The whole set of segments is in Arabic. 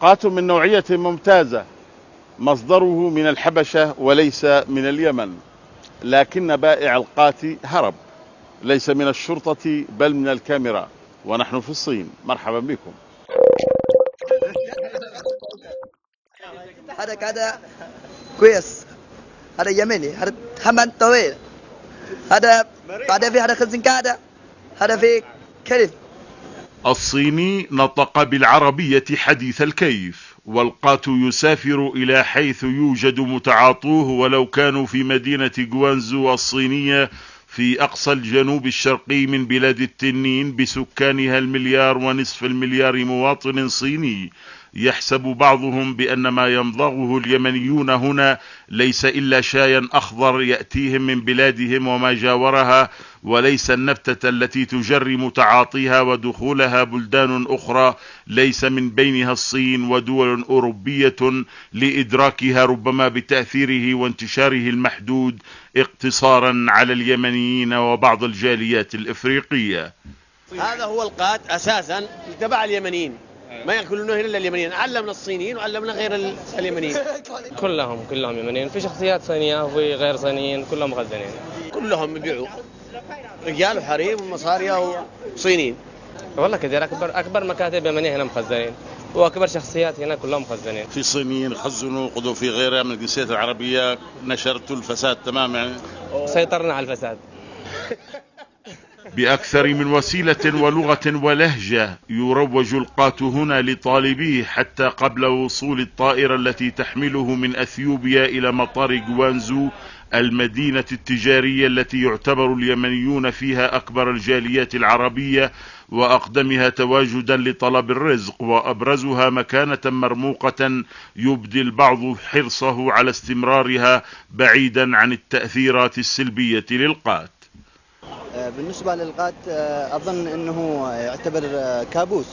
قات من نوعية ممتازة، مصدره من الحبشة وليس من اليمن، لكن بائع القات هرب، ليس من الشرطة بل من الكاميرا، ونحن في الصين. مرحبا بكم. هذا كويس، هذا يمني، هذا حمد طويل، هذا بعدين في هذا خزنكادة، هذا في كريم. الصيني نطق بالعربية حديث الكيف، والقات يسافر إلى حيث يوجد متعاطوه ولو كانوا في مدينة جوانزو الصينية في أقصى الجنوب الشرقي من بلاد التنين بسكانها 1.5 مليار مواطن صيني. يحسب بعضهم بأن ما يمضغه اليمنيون هنا ليس إلا شايا أخضر يأتيهم من بلادهم وما جاورها، وليس النبتة التي تجري متعاطيها ودخولها بلدان أخرى ليس من بينها الصين ودول أوروبية لإدراكها ربما بتأثيره وانتشاره المحدود اقتصارا على اليمنيين وبعض الجاليات الإفريقية. هذا هو القات أساسا تبع اليمنيين، ما يأكلونه إلا اليمنيين، علمنا الصينيين وعلمنا غير اليمنيين. كلهم يمنيين، في شخصيات صينية وفي غير صينيين، كلهم مخزنين. كلهم يبيعوا، رجال وحريم ومصارية وصينيين. والله كثير، أكبر مكاتب يمنية هنا مخزنين، وأكبر شخصيات هنا كلهم مخزنين. في صينيين خزنوا قضوا في غيرها من الجنسيات العربية، نشرتوا الفساد تماما، سيطرنا على الفساد. بأكثر من وسيلة ولغة ولهجة يروج القات هنا لطالبيه حتى قبل وصول الطائرة التي تحمله من أثيوبيا إلى مطار جوانزو، المدينة التجارية التي يعتبر اليمنيون فيها أكبر الجاليات العربية وأقدمها تواجدا لطلب الرزق وأبرزها مكانة مرموقة يبدي البعض حرصه على استمرارها بعيدا عن التأثيرات السلبية للقات. بالنسبة للقات أظن أنه يعتبر كابوس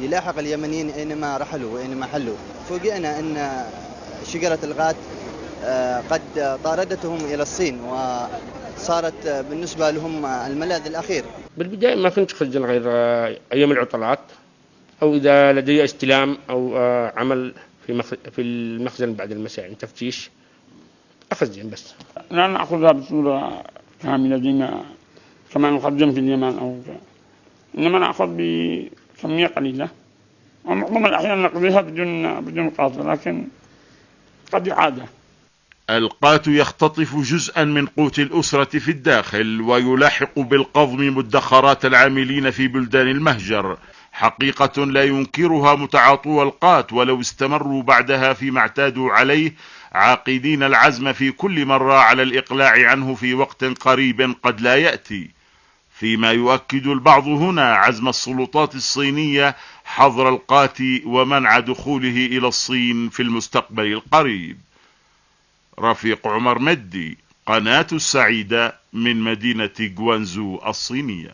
يلاحق اليمنيين أينما رحلوا وأينما حلوا. فوجئنا أن شجرة القات قد طاردتهم إلى الصين وصارت بالنسبة لهم الملاذ الأخير. بالبداية ما كنت أخزن غير أيام العطلات، أو إذا لدي استلام أو عمل في المخزن بعد المساء يعني تفتيش أخزن بس. لا نأخذها بصورة كاملة دينا كما نقدم في اليمن أو إنما نأخذ بكمية قليلة، ومعظم الأحيان نقضيها بدون قاط، لكن قد يعاد. القات يختطف جزءا من قوت الأسرة في الداخل ويلاحق بالقضم مدخرات العاملين في بلدان المهجر، حقيقة لا ينكرها متعاطو القات ولو استمروا بعدها فيما اعتادوا عليه، عاقدين العزم في كل مرة على الإقلاع عنه في وقت قريب قد لا يأتي، فيما يؤكد البعض هنا عزم السلطات الصينية حظر القات ومنع دخوله إلى الصين في المستقبل القريب. رفيق عمر مدي، قناة السعيدة من مدينة جوانزو الصينية.